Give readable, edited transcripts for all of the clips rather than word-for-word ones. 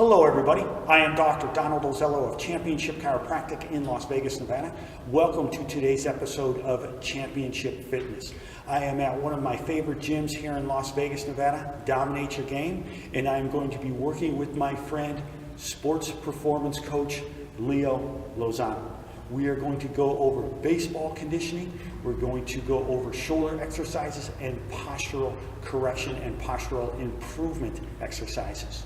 Hello everybody, I am Dr. Donald Ozello of Championship Chiropractic in Las Vegas, Nevada. Welcome to today's episode of Championship Fitness. I am at one of my favorite gyms here in Las Vegas, Nevada, Dominate Your Game, and I am going to be working with my friend, sports performance coach, Leo Lozano. We are going to go over baseball conditioning, we're going to go over shoulder exercises and postural correction and postural improvement exercises.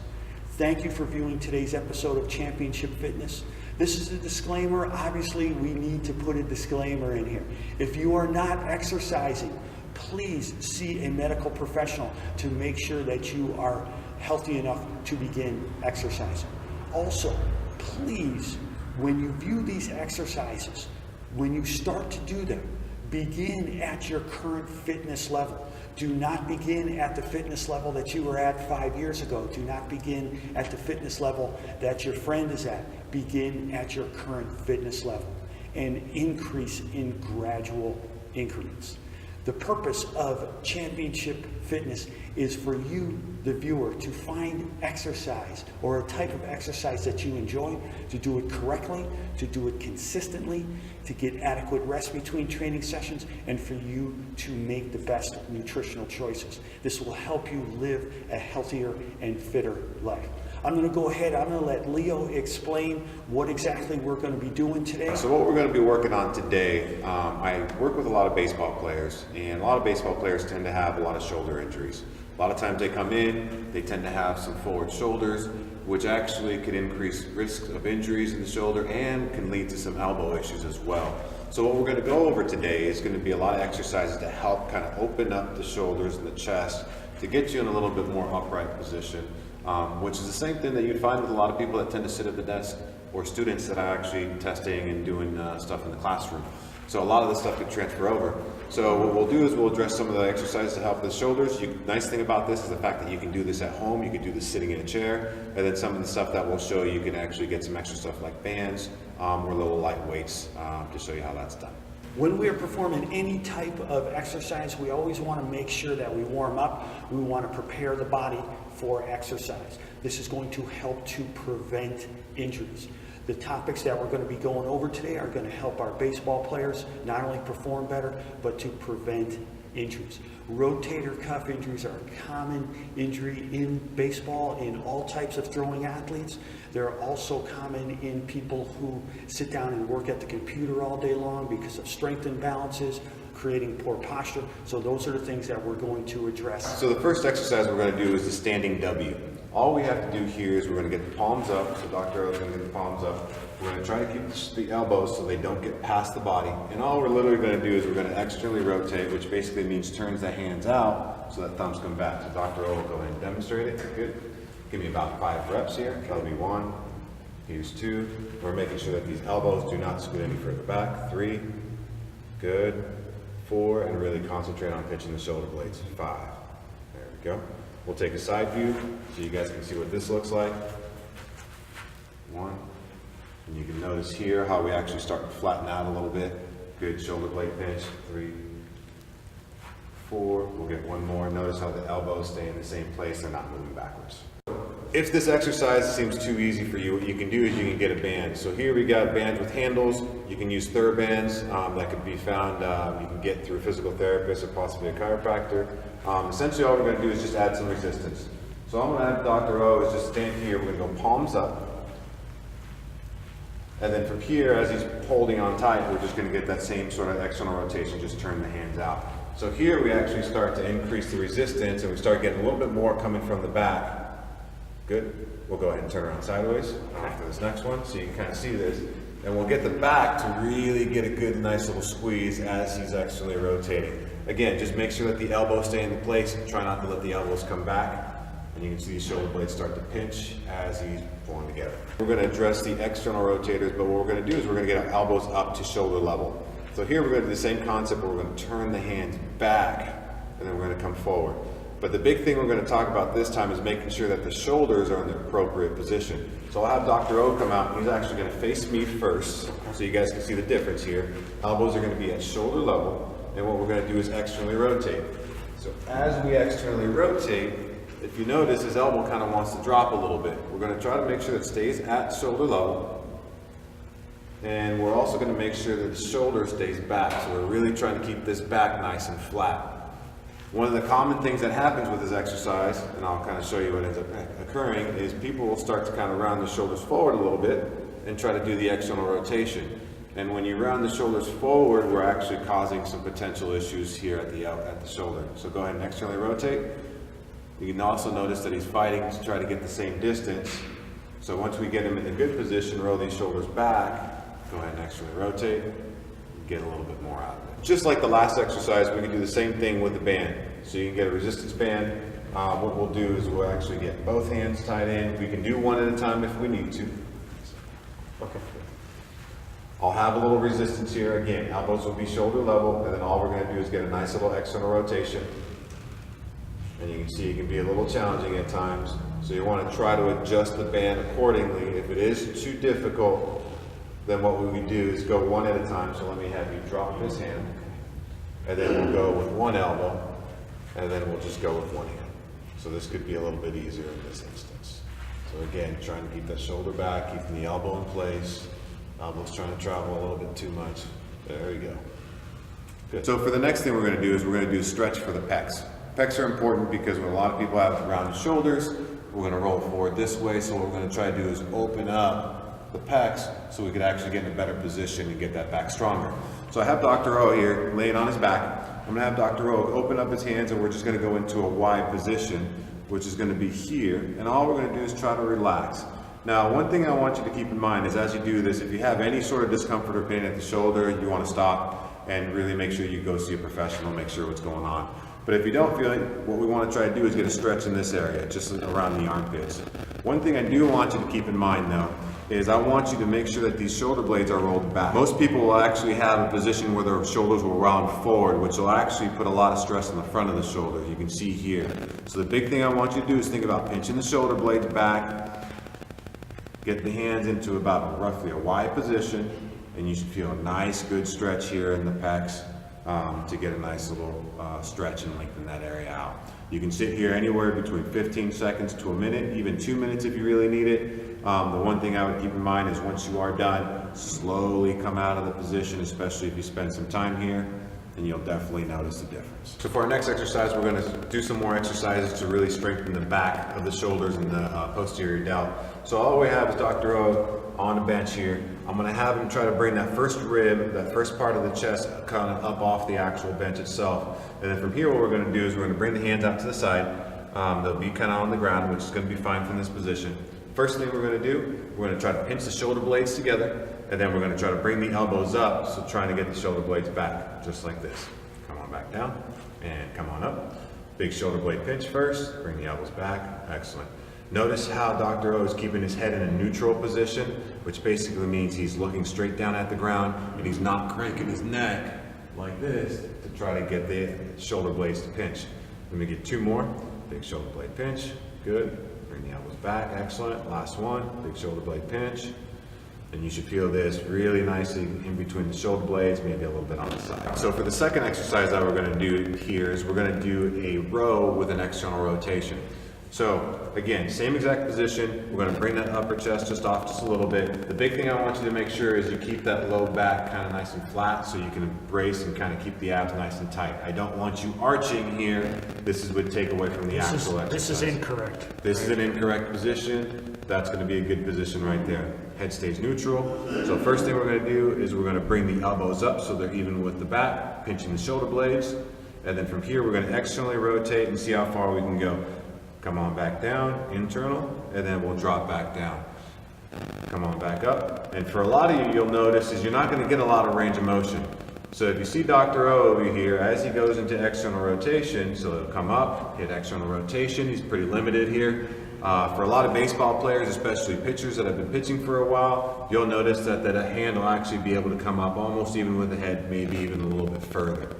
Thank you for viewing today's episode of Championship Fitness. This is a disclaimer. Obviously, we need to put a disclaimer in here. If you are not exercising, please see a medical professional to make sure that you are healthy enough to begin exercising. Also, please, when you view these exercises, when you start to do them, begin at your current fitness level. Do not begin at the fitness level that you were at 5 years ago. Do not begin at the fitness level that your friend is at. Begin at your current fitness level and increase in gradual increments. The purpose of Championship Fitness is for you, the viewer, to find exercise or a type of exercise that you enjoy, to do it correctly, to do it consistently, to get adequate rest between training sessions, and for you to make the best nutritional choices. This will help you live a healthier and fitter life. I'm going to go ahead, I'm going to let Leo explain what exactly we're going to be doing today. So what we're going to be working on today, I work with a lot of baseball players, and a lot of baseball players tend to have a lot of shoulder injuries. A lot of times they come in, they tend to have some forward shoulders, which actually could increase risk of injuries in the shoulder and can lead to some elbow issues as well. So what we're going to go over today is going to be a lot of exercises to help kind of open up the shoulders and the chest to get you in a little bit more upright position. Which is the same thing that you'd find with a lot of people that tend to sit at the desk, or students that are actually testing and doing stuff in the classroom. So a lot of this stuff could transfer over. So what we'll do is we'll address some of the exercises to help the shoulders. Nice thing about this is the fact that you can do this at home. You can do this sitting in a chair. And then some of the stuff that we'll show you can actually get some extra stuff like bands or little light weights to show you how that's done. When we are performing any type of exercise, we always want to make sure that we warm up. We want to prepare the body for exercise. This is going to help to prevent injuries. The topics that we're going to be going over today are going to help our baseball players not only perform better, but to prevent injuries. Rotator cuff injuries are a common injury in baseball, in all types of throwing athletes. They're also common in people who sit down and work at the computer all day long because of strength imbalances, creating poor posture. So those are the things that we're going to address. So the first exercise we're going to do is the standing W. All we have to do here is we're going to get the palms up. So Dr. O is going to get the palms up. We're going to try to keep the elbows so they don't get past the body. And all we're literally going to do is we're going to externally rotate, which basically means turns the hands out so that thumbs come back. So Dr. O will go ahead and demonstrate it. Good. Give me about 5 reps here. That'll be 1. Here's 2. We're making sure that these elbows do not scoot any further back. 3. Good. 4, and really concentrate on pitching the shoulder blades. 5. There we go. We'll take a side view so you guys can see what this looks like. 1. And you can notice here how we actually start to flatten out a little bit. Good shoulder blade pinch. 3, 4. We'll get 1 more. Notice how the elbows stay in the same place. They're not moving backwards. If this exercise seems too easy for you, what you can do is you can get a band. So here we got bands with handles. You can use TheraBands that could be found, you can get through a physical therapist or possibly a chiropractor. Essentially all we're going to do is just add some resistance. So I'm going to have Dr. O is just stand here. We're going to go palms up. And then from here, as he's holding on tight, we're just going to get that same sort of external rotation, just turn the hands out. So here we actually start to increase the resistance and we start getting a little bit more coming from the back. Good. We'll go ahead and turn around sideways after this next one so you can kind of see this. And we'll get the back to really get a good, nice little squeeze as he's actually rotating. Again, just make sure that the elbows stay in place. Try not to let the elbows come back. And you can see the shoulder blades start to pinch as he's pulling together. We're going to address the external rotators, but what we're going to do is we're going to get our elbows up to shoulder level. So here we're going to do the same concept, but we're going to turn the hands back and then we're going to come forward. But the big thing we're going to talk about this time is making sure that the shoulders are in the appropriate position. So I'll have Dr. O come out and he's actually going to face me first so you guys can see the difference here. Elbows are going to be at shoulder level and what we're going to do is externally rotate. So as we externally rotate, if you notice, his elbow kind of wants to drop a little bit. We're going to try to make sure it stays at shoulder level. And we're also going to make sure that the shoulder stays back. So we're really trying to keep this back nice and flat. One of the common things that happens with this exercise, and I'll kind of show you what ends up occurring, is people will start to kind of round the shoulders forward a little bit and try to do the external rotation. And when you round the shoulders forward, we're actually causing some potential issues here at the shoulder. So go ahead and externally rotate. You can also notice that he's fighting to try to get the same distance. So once we get him in a good position, roll these shoulders back. Go ahead and externally rotate, get a little bit more out of it. Just like the last exercise, we can do the same thing with the band. So you can get a resistance band. What we'll do is we'll actually get both hands tied in. We can do one at a time if we need to. Okay. I'll have a little resistance here. Again, elbows will be shoulder level, and then all we're going to do is get a nice little external rotation. And you can see it can be a little challenging at times. So you want to try to adjust the band accordingly. If it is too difficult, then what we would do is go one at a time. So let me have you drop this hand, and then we'll go with one elbow, and then we'll just go with one hand. So this could be a little bit easier in this instance. So again, trying to keep that shoulder back, keeping the elbow in place. Elbow's trying to travel a little bit too much. There you go. Good. So for the next thing we're going to do is we're going to do a stretch for the pecs. Pecs are important because when a lot of people have rounded shoulders, we're going to roll forward this way. So what we're going to try to do is open up the pecs so we could actually get in a better position and get that back stronger. So I have Dr. O here laying on his back. I'm going to have Dr. O open up his hands, and we're just going to go into a wide position, which is going to be here. And all we're going to do is try to relax. Now, one thing I want you to keep in mind is as you do this, if you have any sort of discomfort or pain at the shoulder, you want to stop and really make sure you go see a professional, make sure what's going on. But if you don't feel it, what we want to try to do is get a stretch in this area, just around the armpits. One thing I do want you to keep in mind though, is I want you to make sure that these shoulder blades are rolled back. Most people will actually have a position where their shoulders will round forward, which will actually put a lot of stress on the front of the shoulder. You can see here. So the big thing I want you to do is think about pinching the shoulder blades back, get the hands into about roughly a wide position, and you should feel a nice good stretch here in the pecs to get a nice little stretch and lengthen that area out. You can sit here anywhere between 15 seconds to a minute, even 2 minutes if you really need it. The one thing I would keep in mind is once you are done, slowly come out of the position, especially if you spend some time here, and you'll definitely notice the difference. So for our next exercise, we're going to do some more exercises to really strengthen the back of the shoulders and the posterior delt. So all we have is Dr. O on the bench here. I'm going to have him try to bring that first rib, that first part of the chest, kind of up off the actual bench itself. And then from here, what we're going to do is we're going to bring the hands out to the side. They'll be kind of on the ground, which is going to be fine from this position. First thing we're going to do, we're going to try to pinch the shoulder blades together, and then we're going to try to bring the elbows up, so trying to get the shoulder blades back, just like this. Come on back down, and come on up. Big shoulder blade pinch first, bring the elbows back, excellent. Notice how Dr. O is keeping his head in a neutral position, which basically means he's looking straight down at the ground, and he's not cranking his neck like this to try to get the shoulder blades to pinch. Let me get 2 more. Big shoulder blade pinch, good. Bring the elbows back, excellent. Last one, big shoulder blade pinch. And you should feel this really nicely in between the shoulder blades, maybe a little bit on the side. So for the second exercise that we're going to do here is we're going to do a row with an external rotation. So again, same exact position. We're going to bring that upper chest just off just a little bit. The big thing I want you to make sure is you keep that low back kind of nice and flat so you can brace and kind of keep the abs nice and tight. I don't want you arching here. This would take away from the actual exercise. This is incorrect. This is an incorrect position. That's going to be a good position right there. Head stays neutral. So first thing we're going to do is we're going to bring the elbows up so they're even with the back, pinching the shoulder blades. And then from here, we're going to externally rotate and see how far we can go. Come on back down, internal, and then we'll drop back down. Come on back up. And for a lot of you, you'll notice is you're not going to get a lot of range of motion. So if you see Dr. O over here, as he goes into external rotation, so he'll come up, hit external rotation, he's pretty limited here. For a lot of baseball players, especially pitchers that have been pitching for a while, you'll notice that that hand will actually be able to come up almost even with the head, maybe even a little bit further.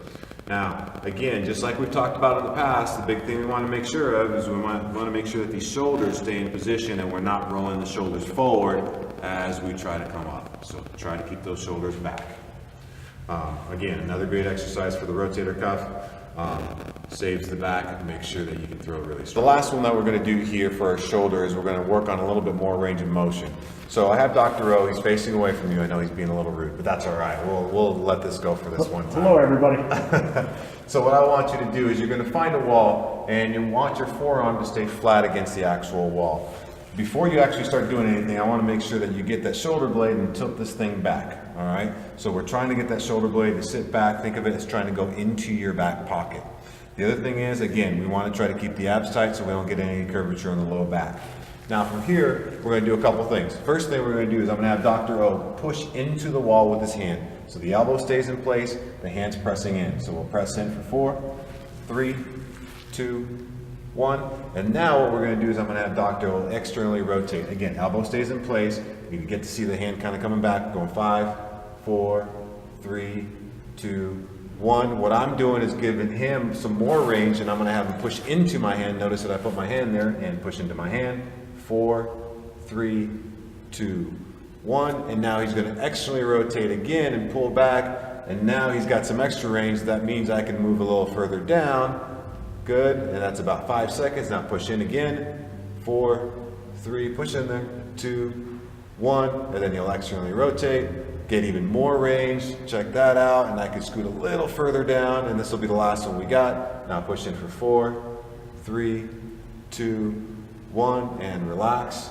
Now, again, just like we've talked about in the past, the big thing we want to make sure of is we want to make sure that these shoulders stay in position and we're not rolling the shoulders forward as we try to come up. So try to keep those shoulders back. Again, another great exercise for the rotator cuff. saves the back, and makes sure that you can throw really strong. The last one that we're going to do here for our shoulder is we're going to work on a little bit more range of motion. So I have Dr. O, he's facing away from you. I know he's being a little rude, but that's all right. We'll let this go for this one time. Hello, everybody. So what I want you to do is you're going to find a wall, and you want your forearm to stay flat against the actual wall. Before you actually start doing anything, I want to make sure that you get that shoulder blade and tilt this thing back, all right? So we're trying to get that shoulder blade to sit back. Think of it as trying to go into your back pocket. The other thing is, again, we want to try to keep the abs tight so we don't get any curvature on the low back. Now from here, we're going to do a couple things. First thing we're going to do is I'm going to have Dr. O push into the wall with his hand. So the elbow stays in place, the hand's pressing in. So we'll press in for 4, 3, 2, 1. And now what we're going to do is I'm going to have Dr. O externally rotate. Again, elbow stays in place. You can get to see the hand kind of coming back, going 5, 4, 3, 2, 1. What I'm doing is giving him some more range, and I'm going to have him push into my hand. Notice that I put my hand there and push into my hand. 4, 3, 2, 1. And now he's going to externally rotate again and pull back. And now he's got some extra range. That means I can move a little further down. Good, and that's about 5 seconds. Now push in again. 4, 3, push in there. 2, 1, and then you'll externally rotate. Get even more range. Check that out, and I can scoot a little further down, and this will be the last one we got. Now push in for 4, 3, 2, 1, and relax.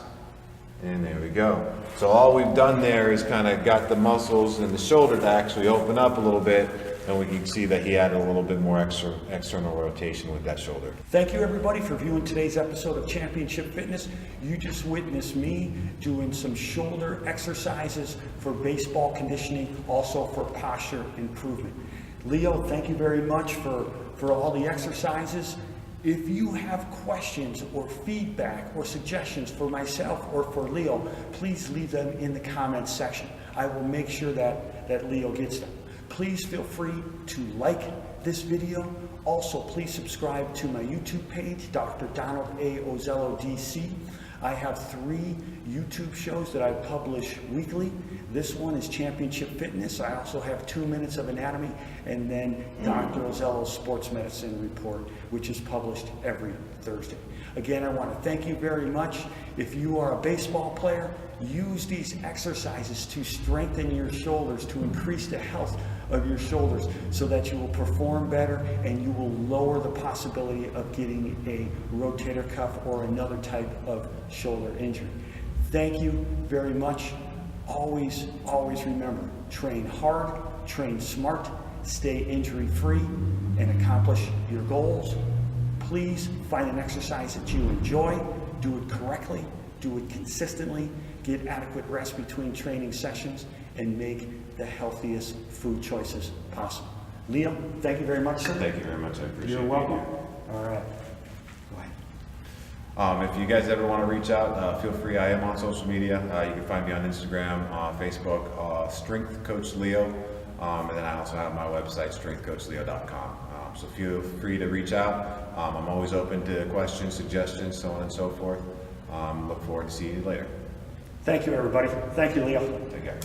And there we go. So all we've done there is kind of got the muscles in the shoulder to actually open up a little bit, and we can see that he added a little bit more external rotation with that shoulder. Thank you, everybody, for viewing today's episode of Championship Fitness. You just witnessed me doing some shoulder exercises for baseball conditioning, also for posture improvement. Leo, thank you very much for all the exercises. If you have questions or feedback or suggestions for myself or for Leo, please leave them in the comments section. I will make sure that Leo gets them. Please feel free to like this video. Also, please subscribe to my YouTube page, Dr. Donald A. Ozello, DC. I have 3 YouTube shows that I publish weekly. This one is Championship Fitness. I also have 2 Minutes of Anatomy, and then Dr. Ozello's Sports Medicine Report, which is published every Thursday. Again, I want to thank you very much. If you are a baseball player, use these exercises to strengthen your shoulders, to increase the health of your shoulders so that you will perform better and you will lower the possibility of getting a rotator cuff or another type of shoulder injury. Thank you very much. Always, always remember, train hard, train smart, stay injury-free, and accomplish your goals. Please find an exercise that you enjoy, do it correctly, do it consistently, get adequate rest between training sessions, and make the healthiest food choices possible. Leo, thank you very much, sir. Thank you very much. I appreciate it. You're welcome. All right. Go ahead. If you guys ever want to reach out, feel free. I am on social media. You can find me on Instagram, Facebook, Strength Coach Leo, and then I also have my website, strengthcoachleo.com. So feel free to reach out. I'm always open to questions, suggestions, so on and so forth. Look forward to seeing you later. Thank you, everybody. Thank you, Leo. Take care.